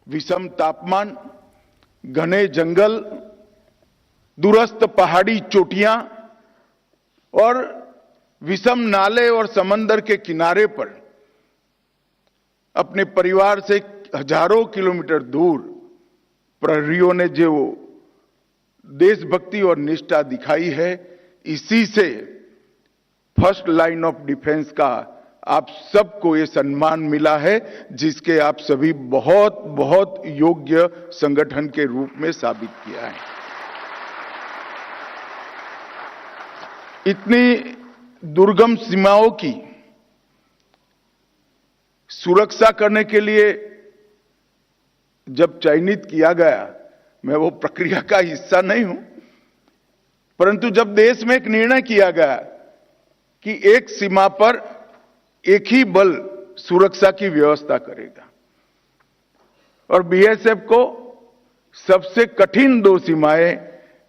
विषम तापमान, घने जंगल, दूरस्थ पहाड़ी चोटियां और विषम नाले और समंदर के किनारे पर अपने परिवार से हजारों किलोमीटर दूर प्रहरियों ने जो देशभक्ति और निष्ठा दिखाई है, इसी से फर्स्ट लाइन ऑफ डिफेंस का आप सबको ये सम्मान मिला है, जिसके आप सभी बहुत बहुत योग्य संगठन के रूप में साबित किया है। इतनी दुर्गम सीमाओं की सुरक्षा करने के लिए जब चयनित किया गया, मैं वो प्रक्रिया का हिस्सा नहीं हूं, परंतु जब देश में एक निर्णय किया गया कि एक सीमा पर एक ही बल सुरक्षा की व्यवस्था करेगा और बीएसएफ को सबसे कठिन दो सीमाएं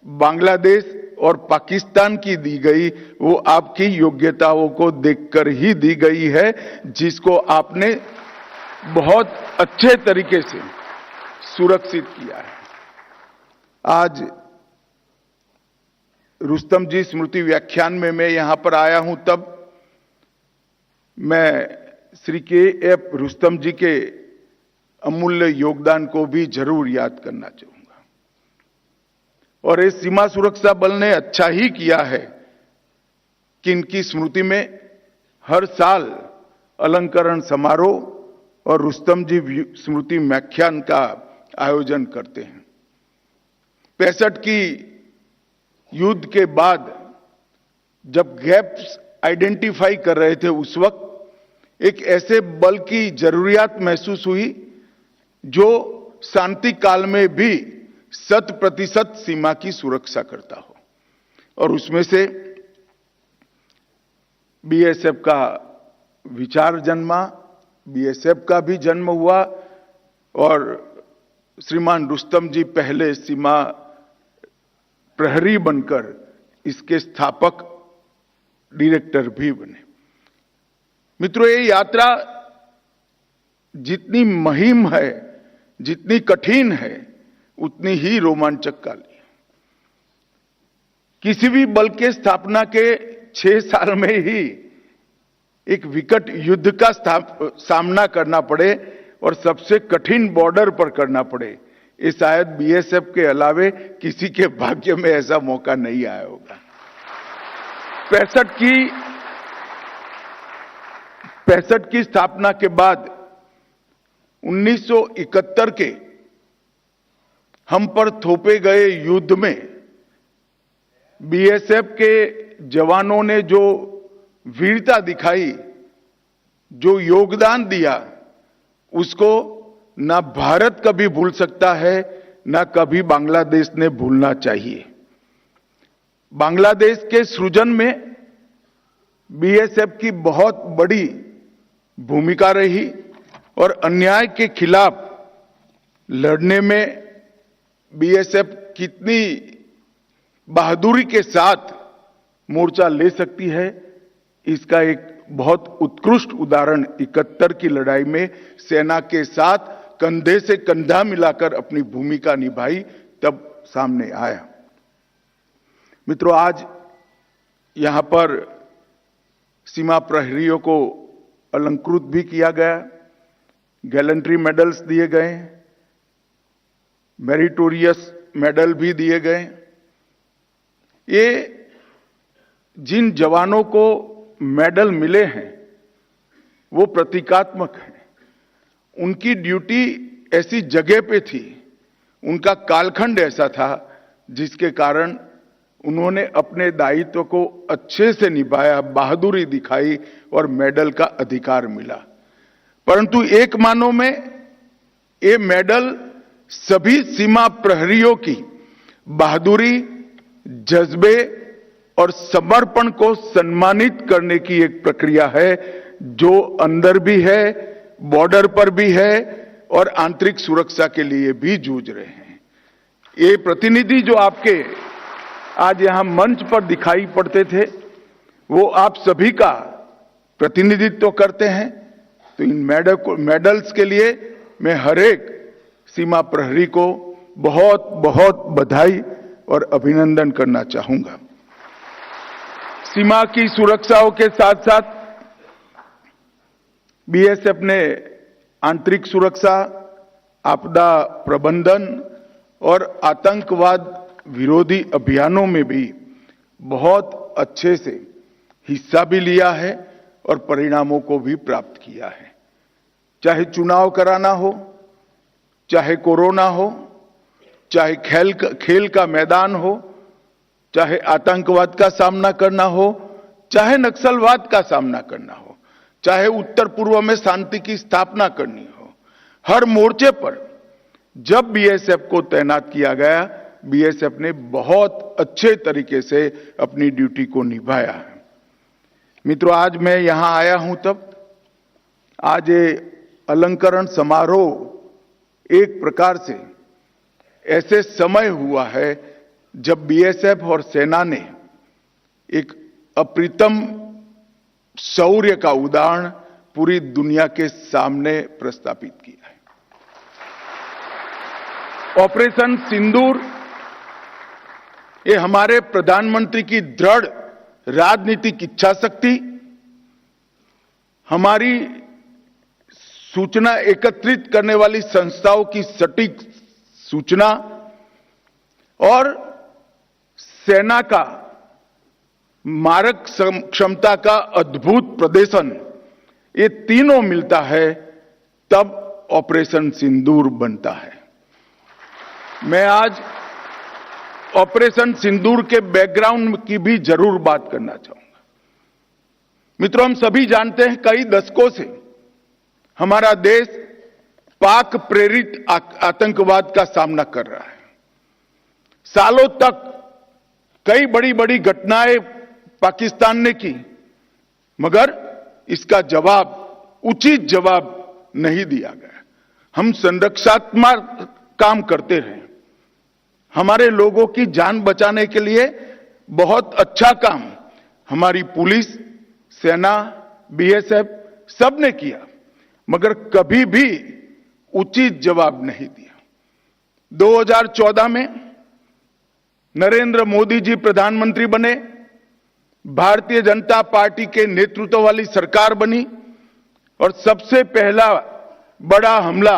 बांग्लादेश और पाकिस्तान की दी गई, वो आपकी योग्यताओं को देखकर ही दी गई है, जिसको आपने बहुत अच्छे तरीके से सुरक्षित किया है। आज रुस्तम जी स्मृति व्याख्यान में मैं यहां पर आया हूं, तब मैं श्री के.एफ. रुस्तम जी के अमूल्य योगदान को भी जरूर याद करना चाहूंगा। और इस सीमा सुरक्षा बल ने अच्छा ही किया है कि इनकी स्मृति में हर साल अलंकरण समारोह और रुस्तम जी स्मृति व्याख्यान का आयोजन करते हैं। 65 की युद्ध के बाद जब गैप्स आइडेंटिफाई कर रहे थे, उस वक्त एक ऐसे बल की जरूरियात महसूस हुई जो शांति काल में भी 100% सीमा की सुरक्षा करता हो, और उसमें से बीएसएफ का विचार जन्मा, बीएसएफ का भी जन्म हुआ और श्रीमान रुस्तम जी पहले सीमा प्रहरी बनकर इसके स्थापक डायरेक्टर भी बने। मित्रों, ये यात्रा जितनी मुहिम है, जितनी कठिन है, उतनी ही रोमांचक काली है। किसी भी बल के स्थापना के 6 साल में ही एक विकट युद्ध का सामना करना पड़े और सबसे कठिन बॉर्डर पर करना पड़े, ये शायद बीएसएफ के अलावे किसी के भाग्य में ऐसा मौका नहीं आया होगा। 65 की स्थापना के बाद 1971 के हम पर थोपे गए युद्ध में बीएसएफ के जवानों ने जो वीरता दिखाई, जो योगदान दिया, उसको ना भारत कभी भूल सकता है, ना कभी बांग्लादेश ने भूलना चाहिए। बांग्लादेश के सृजन में बीएसएफ की बहुत बड़ी भूमिका रही और अन्याय के खिलाफ लड़ने में बीएसएफ कितनी बहादुरी के साथ मोर्चा ले सकती है, इसका एक बहुत उत्कृष्ट उदाहरण 71 की लड़ाई में सेना के साथ कंधे से कंधा मिलाकर अपनी भूमिका निभाई, तब सामने आया। मित्रों, आज यहां पर सीमा प्रहरियों को अलंकृत भी किया गया, गैलेंट्री मेडल्स दिए गए, मेरिटोरियस मेडल भी दिए गए। ये जिन जवानों को मेडल मिले हैं वो प्रतीकात्मक है। उनकी ड्यूटी ऐसी जगह पे थी, उनका कालखंड ऐसा था, जिसके कारण उन्होंने अपने दायित्व को अच्छे से निभाया, बहादुरी दिखाई और मेडल का अधिकार मिला। परंतु एक मानों में ये मेडल सभी सीमा प्रहरियों की बहादुरी, जज्बे और समर्पण को सम्मानित करने की एक प्रक्रिया है, जो अंदर भी है, बॉर्डर पर भी है और आंतरिक सुरक्षा के लिए भी जूझ रहे हैं। ये प्रतिनिधि जो आपके आज यहां मंच पर दिखाई पड़ते थे, वो आप सभी का प्रतिनिधित्व करते हैं। तो इन मेडल्स के लिए मैं हर एक सीमा प्रहरी को बहुत बहुत बधाई और अभिनंदन करना चाहूंगा। सीमा की सुरक्षाओं के साथ साथ बीएसएफ ने आंतरिक सुरक्षा, आपदा प्रबंधन और आतंकवाद विरोधी अभियानों में भी बहुत अच्छे से हिस्सा भी लिया है और परिणामों को भी प्राप्त किया है। चाहे चुनाव कराना हो, चाहे कोरोना हो, चाहे खेल का मैदान हो, चाहे आतंकवाद का सामना करना हो, चाहे नक्सलवाद का सामना करना हो, चाहे उत्तर पूर्व में शांति की स्थापना करनी हो, हर मोर्चे पर जब बीएसएफ को तैनात किया गया, बीएसएफ ने बहुत अच्छे तरीके से अपनी ड्यूटी को निभाया है। मित्रों, आज मैं यहां आया हूं तब आज ये अलंकरण समारोह एक प्रकार से ऐसे समय हुआ है जब बीएसएफ और सेना ने एक अप्रतिम शौर्य का उदाहरण पूरी दुनिया के सामने प्रस्थापित किया है। ऑपरेशन सिंदूर ये हमारे प्रधानमंत्री की दृढ़ राजनीतिक इच्छा शक्ति, हमारी सूचना एकत्रित करने वाली संस्थाओं की सटीक सूचना और सेना का मारक क्षमता का अद्भुत प्रदर्शन, ये तीनों मिलता है तब ऑपरेशन सिंदूर बनता है। मैं आज ऑपरेशन सिंदूर के बैकग्राउंड की भी जरूर बात करना चाहूंगा। मित्रों, हम सभी जानते हैं कई दशकों से हमारा देश पाक प्रेरित आतंकवाद का सामना कर रहा है। सालों तक कई बड़ी बड़ी घटनाएं पाकिस्तान ने की, मगर इसका जवाब, उचित जवाब नहीं दिया गया। हम संरक्षात्मक काम करते रहे, हमारे लोगों की जान बचाने के लिए बहुत अच्छा काम हमारी पुलिस, सेना, बीएसएफ सब ने किया, मगर कभी भी उचित जवाब नहीं दिया। 2014 में नरेंद्र मोदी जी प्रधानमंत्री बने, भारतीय जनता पार्टी के नेतृत्व वाली सरकार बनी और सबसे पहला बड़ा हमला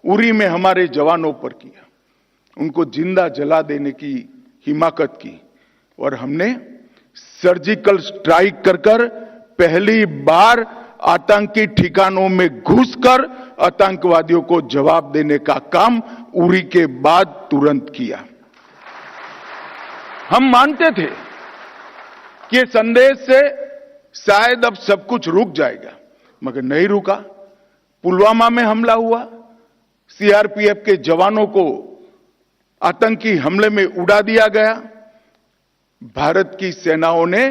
उरी में हमारे जवानों पर किया, उनको जिंदा जला देने की हिमाकत की और हमने सर्जिकल स्ट्राइक कर पहली बार आतंकी ठिकानों में घुसकर आतंकवादियों को जवाब देने का काम उरी के बाद तुरंत किया। हम मानते थे कि ये संदेश से शायद अब सब कुछ रुक जाएगा, मगर नहीं रुका। पुलवामा में हमला हुआ, सीआरपीएफ के जवानों को आतंकी हमले में उड़ा दिया गया। भारत की सेनाओं ने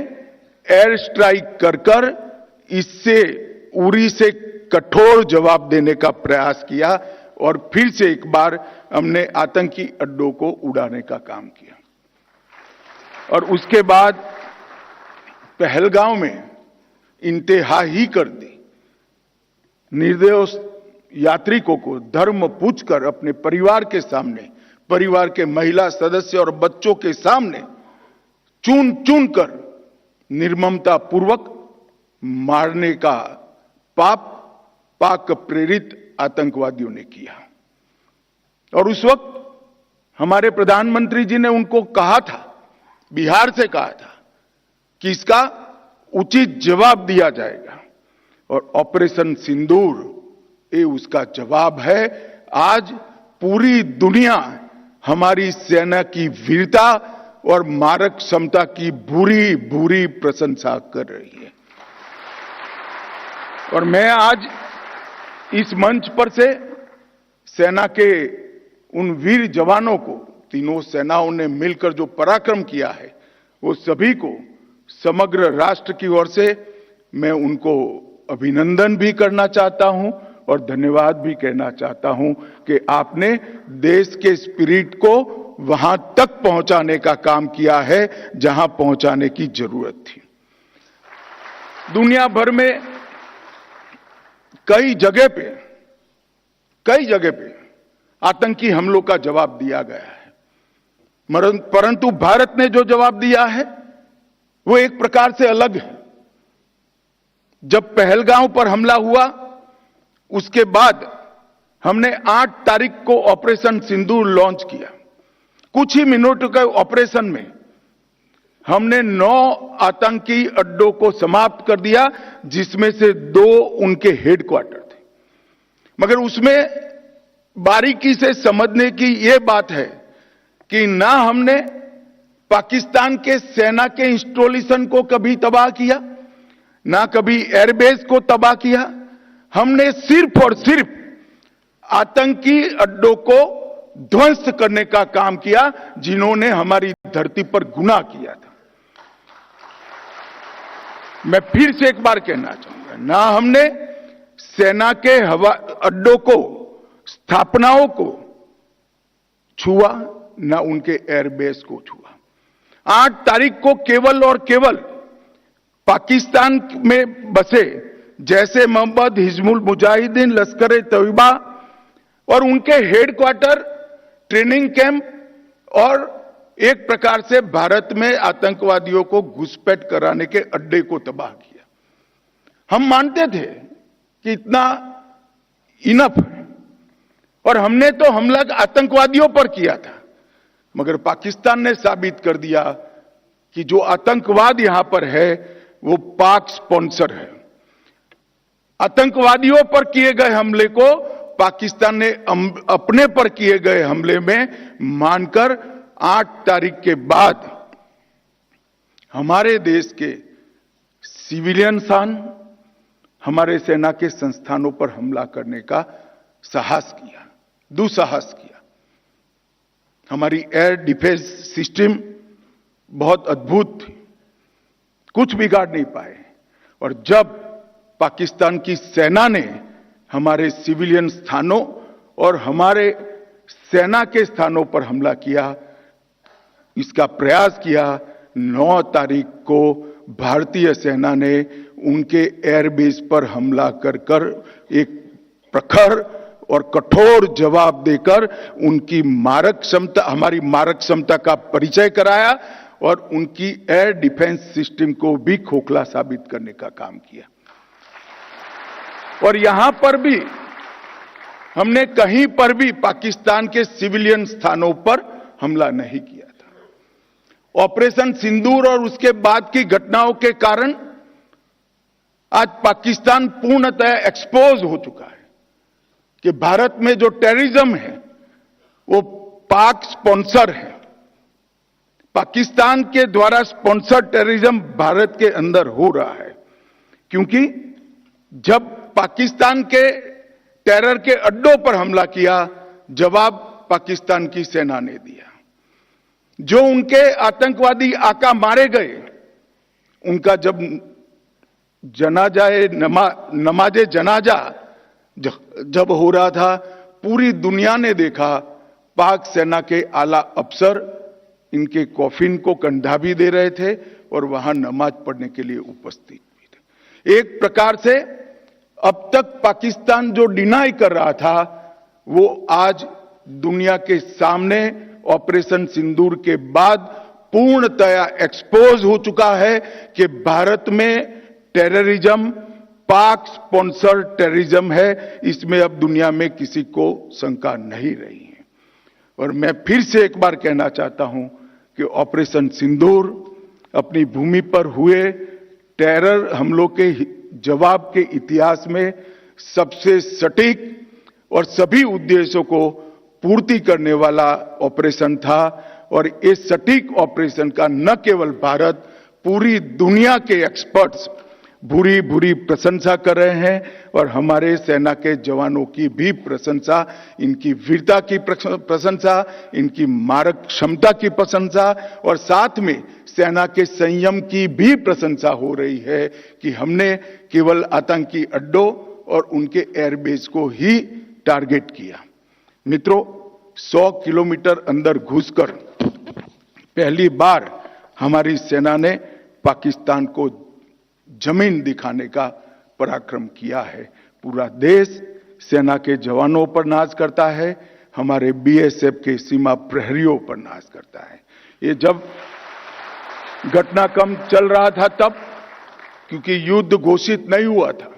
एयर स्ट्राइक कर इससे उरी से कठोर जवाब देने का प्रयास किया और फिर से एक बार हमने आतंकी अड्डों को उड़ाने का काम किया। और उसके बाद पहलगांव में इंतहा ही कर दी। निर्दोष यात्रिकों को धर्म पूछकर अपने परिवार के सामने, परिवार के महिला सदस्य और बच्चों के सामने चुन चुन कर निर्ममता पूर्वक मारने का पाप पाक प्रेरित आतंकवादियों ने किया। और उस वक्त हमारे प्रधानमंत्री जी ने उनको कहा था, बिहार से कहा था कि इसका उचित जवाब दिया जाएगा और ऑपरेशन सिंदूर ये उसका जवाब है। आज पूरी दुनिया हमारी सेना की वीरता और मारक क्षमता की भूरी भूरी प्रशंसा कर रही है। और मैं आज इस मंच पर से सेना के उन वीर जवानों को, तीनों सेनाओं ने मिलकर जो पराक्रम किया है, वो सभी को समग्र राष्ट्र की ओर से मैं उनको अभिनंदन भी करना चाहता हूं और धन्यवाद भी कहना चाहता हूं कि आपने देश के स्पिरिट को वहां तक पहुंचाने का काम किया है जहां पहुंचाने की जरूरत थी। दुनिया भर में कई जगह पे आतंकी हमलों का जवाब दिया गया है। परंतु भारत ने जो जवाब दिया है वो एक प्रकार से अलग है। जब पहलगांव पर हमला हुआ उसके बाद हमने 8 तारीख को ऑपरेशन सिंदूर लॉन्च किया। कुछ ही मिनटों के ऑपरेशन में हमने 9 आतंकी अड्डों को समाप्त कर दिया, जिसमें से 2 उनके हेडक्वार्टर थे। मगर उसमें बारीकी से समझने की यह बात है कि ना हमने पाकिस्तान के सेना के इंस्टॉलेशन को कभी तबाह किया, ना कभी एयरबेस को तबाह किया। हमने सिर्फ और सिर्फ आतंकी अड्डों को ध्वंस करने का काम किया, जिन्होंने हमारी धरती पर गुनाह किया था। मैं फिर से एक बार कहना चाहूंगा, ना हमने सेना के हवा अड्डों को, स्थापनाओं को छुआ, ना उनके एयरबेस को छुआ। 8 तारीख को केवल और केवल पाकिस्तान में बसे जैसे मोहम्मद, हिजबुल मुजाहिदीन, लश्कर ए तैयबा और उनके हेडक्वार्टर, ट्रेनिंग कैंप और एक प्रकार से भारत में आतंकवादियों को घुसपैठ कराने के अड्डे को तबाह किया। हम मानते थे कि इतना इनफ है और हमने तो हमला आतंकवादियों पर किया था, मगर पाकिस्तान ने साबित कर दिया कि जो आतंकवाद यहां पर है वो पाक स्पॉन्सर है। आतंकवादियों पर किए गए हमले को पाकिस्तान ने अपने पर किए गए हमले में मानकर 8 तारीख के बाद हमारे देश के सिविलियन सान, हमारे सेना के संस्थानों पर हमला करने का साहस किया, दुस्साहस किया। हमारी एयर डिफेंस सिस्टम बहुत अद्भुत थी, कुछ बिगाड़ नहीं पाए। और जब पाकिस्तान की सेना ने हमारे सिविलियन स्थानों और हमारे सेना के स्थानों पर हमला किया, इसका प्रयास किया, 9 तारीख को भारतीय सेना ने उनके एयरबेस पर हमला कर एक प्रखर और कठोर जवाब देकर उनकी मारक क्षमता, हमारी मारक क्षमता का परिचय कराया और उनकी एयर डिफेंस सिस्टम को भी खोखला साबित करने का काम किया। और यहां पर भी हमने कहीं पर भी पाकिस्तान के सिविलियन स्थानों पर हमला नहीं किया था। ऑपरेशन सिंदूर और उसके बाद की घटनाओं के कारण आज पाकिस्तान पूर्णतः एक्सपोज हो चुका है कि भारत में जो टेररिज्म है वो पाक स्पॉन्सर है। पाकिस्तान के द्वारा स्पॉन्सर टेररिज्म भारत के अंदर हो रहा है, क्योंकि जब पाकिस्तान के टेरर के अड्डों पर हमला किया, जवाब पाकिस्तान की सेना ने दिया। जो उनके आतंकवादी आका मारे गए, उनका जब नमाजे जनाजा जब हो रहा था, पूरी दुनिया ने देखा पाक सेना के आला अफसर इनके कॉफिन को कंधा भी दे रहे थे और वहां नमाज पढ़ने के लिए उपस्थित भी थे। एक प्रकार से अब तक पाकिस्तान जो डिनाई कर रहा था, वो आज दुनिया के सामने ऑपरेशन सिंदूर के बाद पूर्णतया एक्सपोज हो चुका है कि भारत में टेररिज्म पाक स्पॉन्सर टेररिज्म है। इसमें अब दुनिया में किसी को शंका नहीं रही है। और मैं फिर से एक बार कहना चाहता हूं कि ऑपरेशन सिंदूर अपनी भूमि पर हुए टेरर हमलों के जवाब के इतिहास में सबसे सटीक और सभी उद्देश्यों को पूर्ति करने वाला ऑपरेशन था। और इस सटीक ऑपरेशन का न केवल भारत, पूरी दुनिया के एक्सपर्ट्स भूरी प्रशंसा कर रहे हैं और हमारे सेना के जवानों की भी प्रशंसा, इनकी वीरता की प्रशंसा, इनकी मारक क्षमता की प्रशंसा और साथ में सेना के संयम की भी प्रशंसा हो रही है कि हमने केवल आतंकी अड्डों और उनके एयरबेस को ही टारगेट किया। मित्रों, 100 किलोमीटर अंदर घुसकर पहली बार हमारी सेना ने पाकिस्तान को जमीन दिखाने का पराक्रम किया है। पूरा देश सेना के जवानों पर नाज करता है, हमारे बीएसएफ के सीमा प्रहरियों पर नाश करता है। ये जब घटनाक्रम चल रहा था तब, क्योंकि युद्ध घोषित नहीं हुआ था,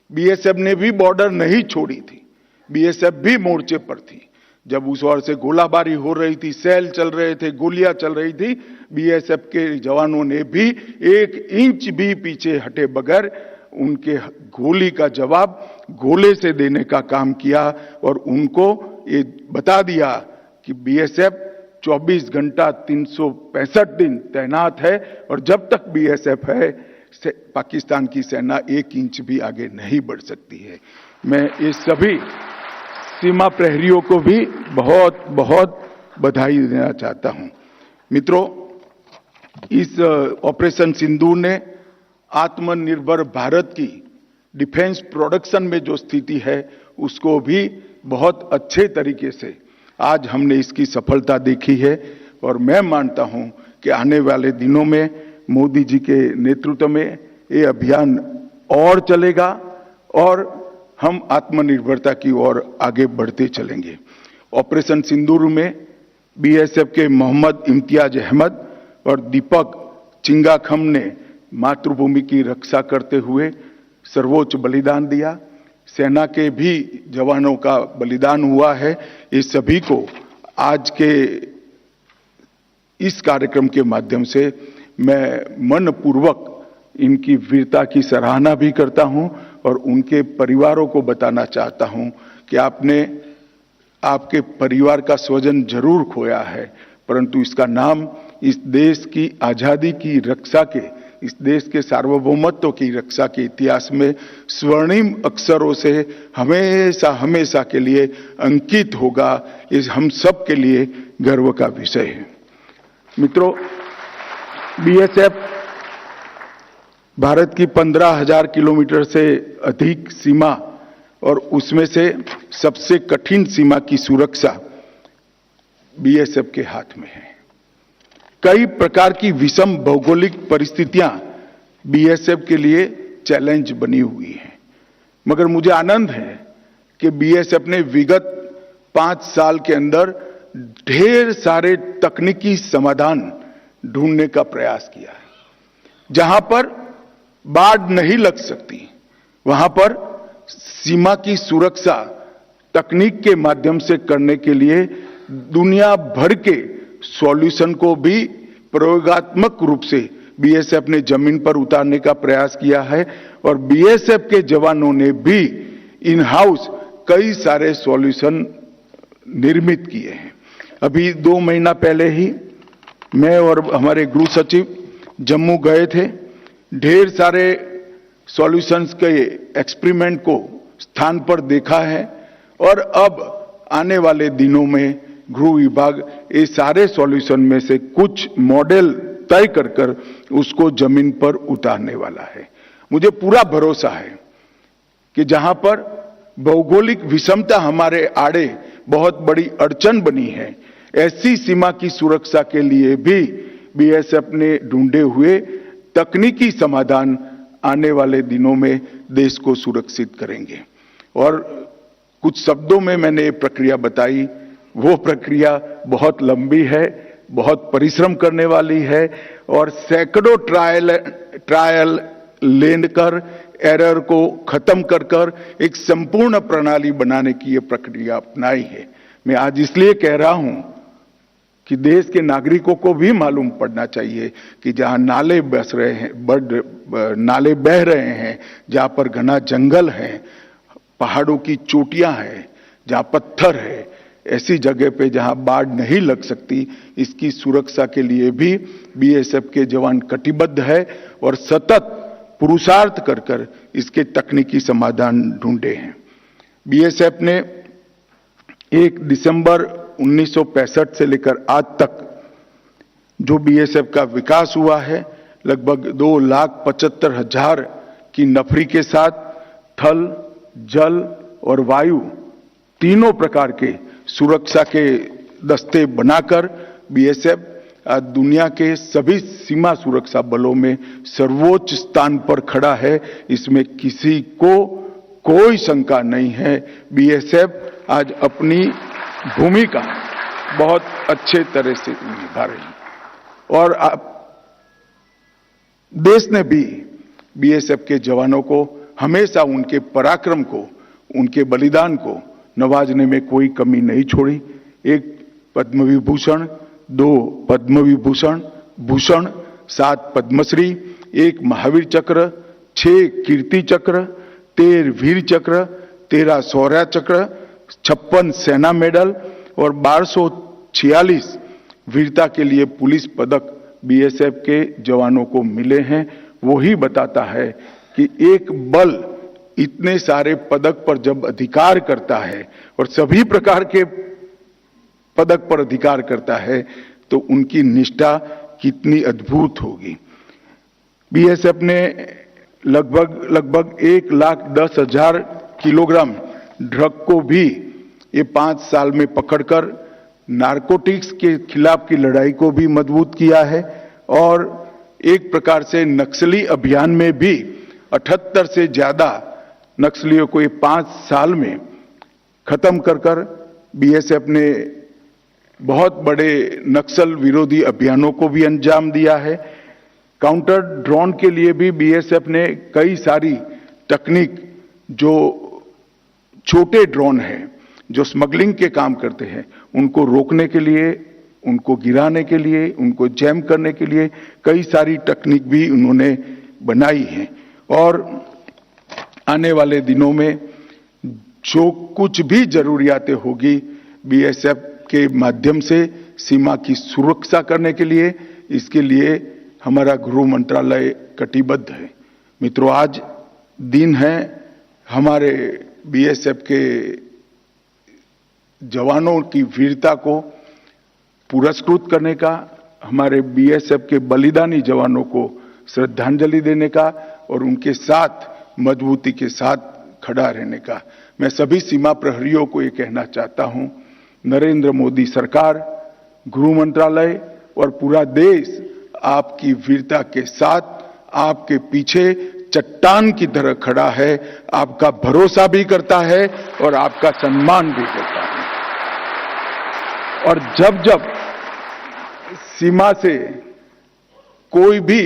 बीएसएफ ने भी बॉर्डर नहीं छोड़ी थी, बीएसएफ भी मोर्चे पर थी। जब उस ओर से गोलाबारी हो रही थी, सेल चल रहे थे, गोलियां चल रही थी, बीएसएफ के जवानों ने भी 1 इंच भी पीछे हटे बगैर उनके गोली का जवाब गोले से देने का काम किया और उनको ये बता दिया कि बीएसएफ 24 घंटा 365 दिन तैनात है और जब तक बीएसएफ है पाकिस्तान की सेना 1 इंच भी आगे नहीं बढ़ सकती है। मैं ये सभी सीमा प्रहरियों को भी बहुत बहुत बधाई देना चाहता हूं। मित्रों, इस ऑपरेशन सिंदूर ने आत्मनिर्भर भारत की डिफेंस प्रोडक्शन में जो स्थिति है उसको भी बहुत अच्छे तरीके से आज हमने इसकी सफलता देखी है और मैं मानता हूं कि आने वाले दिनों में मोदी जी के नेतृत्व में ये अभियान और चलेगा और हम आत्मनिर्भरता की ओर आगे बढ़ते चलेंगे। ऑपरेशन सिंदूर में बीएसएफ के मोहम्मद इम्तियाज अहमद और दीपक चिंगाखम ने मातृभूमि की रक्षा करते हुए सर्वोच्च बलिदान दिया। सेना के भी जवानों का बलिदान हुआ है। इस सभी को आज के इस कार्यक्रम के माध्यम से मैं मनपूर्वक इनकी वीरता की सराहना भी करता हूं और उनके परिवारों को बताना चाहता हूं कि आपके परिवार का स्वजन जरूर खोया है, परंतु इसका नाम इस देश की आजादी की रक्षा के, इस देश के सार्वभौमत्व की रक्षा के इतिहास में स्वर्णिम अक्षरों से हमेशा हमेशा के लिए अंकित होगा। इस हम सब के लिए गर्व का विषय है। मित्रों, बीएसएफ भारत की 15,000 किलोमीटर से अधिक सीमा और उसमें से सबसे कठिन सीमा की सुरक्षा बीएसएफ के हाथ में है। कई प्रकार की विषम भौगोलिक परिस्थितियां बीएसएफ के लिए चैलेंज बनी हुई हैं, मगर मुझे आनंद है कि बीएसएफ ने विगत 5 साल के अंदर ढेर सारे तकनीकी समाधान ढूंढने का प्रयास किया है। जहां पर बाढ़ नहीं लग सकती वहां पर सीमा की सुरक्षा तकनीक के माध्यम से करने के लिए दुनिया भर के सॉल्यूशन को भी प्रयोगात्मक रूप से बीएसएफ ने जमीन पर उतारने का प्रयास किया है और बीएसएफ के जवानों ने भी इन हाउस कई सारे सॉल्यूशन निर्मित किए हैं। अभी 2 महीना पहले ही मैं और हमारे गृह सचिव जम्मू गए थे। ढेर सारे सॉल्यूशंस के एक्सपेरिमेंट को स्थान पर देखा है और अब आने वाले दिनों में गृह विभाग ये सारे सॉल्यूशन में से कुछ मॉडल तय कर उसको जमीन पर उतारने वाला है। मुझे पूरा भरोसा है कि जहां पर भौगोलिक विषमता हमारे आड़े बहुत बड़ी अड़चन बनी है, ऐसी सीमा की सुरक्षा के लिए भी बीएसएफ ने ढूंढे हुए तकनीकी समाधान आने वाले दिनों में देश को सुरक्षित करेंगे। और कुछ शब्दों में मैंने ये प्रक्रिया बताई, वो प्रक्रिया बहुत लंबी है, बहुत परिश्रम करने वाली है और सैकड़ों ट्रायल लेकर एरर को खत्म कर एक संपूर्ण प्रणाली बनाने की ये प्रक्रिया अपनाई है। मैं आज इसलिए कह रहा हूं कि देश के नागरिकों को भी मालूम पड़ना चाहिए कि जहां नाले बस रहे हैं, नाले बह रहे हैं, जहां पर घना जंगल है, पहाड़ों की चोटियां हैं, जहां पत्थर है, ऐसी जगह पे जहां बाढ़ नहीं लग सकती, इसकी सुरक्षा के लिए भी बीएसएफ के जवान कटिबद्ध है और सतत पुरुषार्थ कर इसके तकनीकी समाधान ढूंढे हैं। बीएसएफ ने 1 दिसंबर 1965 से लेकर आज तक जो बीएसएफ का विकास हुआ है, लगभग 2,75,000 की नफरी के साथ थल, जल और वायु तीनों प्रकार के सुरक्षा के दस्ते बनाकर बीएसएफ आज दुनिया के सभी सीमा सुरक्षा बलों में सर्वोच्च स्थान पर खड़ा है। इसमें किसी को कोई शंका नहीं है। बीएसएफ आज अपनी भूमिका बहुत अच्छे तरह से निभा रही है। और देश ने भी बीएसएफ के जवानों को हमेशा उनके पराक्रम को, उनके बलिदान को नवाजने में कोई कमी नहीं छोड़ी। एक पद्म विभूषण, 2 पद्म विभूषण भूषण, 7 पद्मश्री, 1 महावीर चक्र, 6 कीर्ति चक्र, 13 वीर चक्र, 13 शौर्य चक्र, 56 सेना मेडल और 1246 वीरता के लिए पुलिस पदक बीएसएफ के जवानों को मिले हैं। वो ही बताता है कि एक बल इतने सारे पदक पर जब अधिकार करता है और सभी प्रकार के पदक पर अधिकार करता है तो उनकी निष्ठा कितनी अद्भुत होगी। बीएसएफ ने लगभग 1,10,000 किलोग्राम ड्रग को भी ये 5 साल में पकड़कर नारकोटिक्स के खिलाफ की लड़ाई को भी मजबूत किया है और एक प्रकार से नक्सली अभियान में भी 78 से ज्यादा नक्सलियों को ये 5 साल में खत्म कर बीएसएफ ने बहुत बड़े नक्सल विरोधी अभियानों को भी अंजाम दिया है। काउंटर ड्रोन के लिए भी बीएसएफ ने कई सारी तकनीक, जो छोटे ड्रोन हैं जो स्मगलिंग के काम करते हैं, उनको रोकने के लिए, उनको गिराने के लिए, उनको जैम करने के लिए कई सारी तकनीक भी उन्होंने बनाई है। और आने वाले दिनों में जो कुछ भी जरूरियातें होगी बीएसएफ के माध्यम से सीमा की सुरक्षा करने के लिए, इसके लिए हमारा गृह मंत्रालय कटिबद्ध है। मित्रों, आज दिन है हमारे बीएसएफ के जवानों की वीरता को पुरस्कृत करने का, हमारे बीएसएफ के बलिदानी जवानों को श्रद्धांजलि देने का और उनके साथ मजबूती के साथ खड़ा रहने का। मैं सभी सीमा प्रहरियों को ये कहना चाहता हूं, नरेंद्र मोदी सरकार, गृह मंत्रालय और पूरा देश आपकी वीरता के साथ, आपके पीछे चट्टान की तरह खड़ा है, आपका भरोसा भी करता है और आपका सम्मान भी करता है। और जब जब सीमा से कोई भी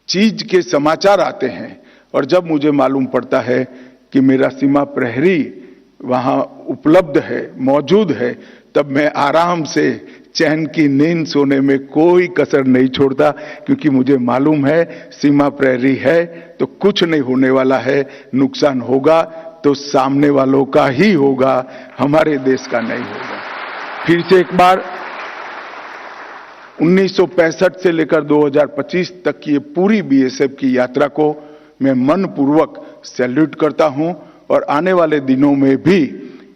चीज के समाचार आते हैं और जब मुझे मालूम पड़ता है कि मेरा सीमा प्रहरी वहां उपलब्ध है, मौजूद है, तब मैं आराम से चैन की नींद सोने में कोई कसर नहीं छोड़ता, क्योंकि मुझे मालूम है सीमा प्रहरी है तो कुछ नहीं होने वाला है। नुकसान होगा तो सामने वालों का ही होगा, हमारे देश का नहीं होगा। फिर से एक बार 1965 से लेकर 2025 तक की ये पूरी बीएसएफ की यात्रा को मैं मनपूर्वक सैल्यूट करता हूं और आने वाले दिनों में भी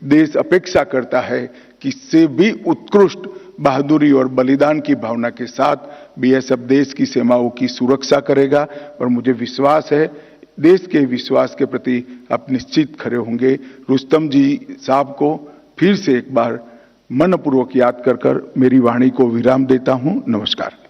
देश अपेक्षा करता है कि इससे भी उत्कृष्ट बहादुरी और बलिदान की भावना के साथ बीएसएफ देश की सीमाओं की सुरक्षा करेगा। और मुझे विश्वास है, देश के विश्वास के प्रति आप निश्चित खड़े होंगे। रुस्तम जी साहब को फिर से एक बार मनपूर्वक याद कर मेरी वाणी को विराम देता हूं। नमस्कार।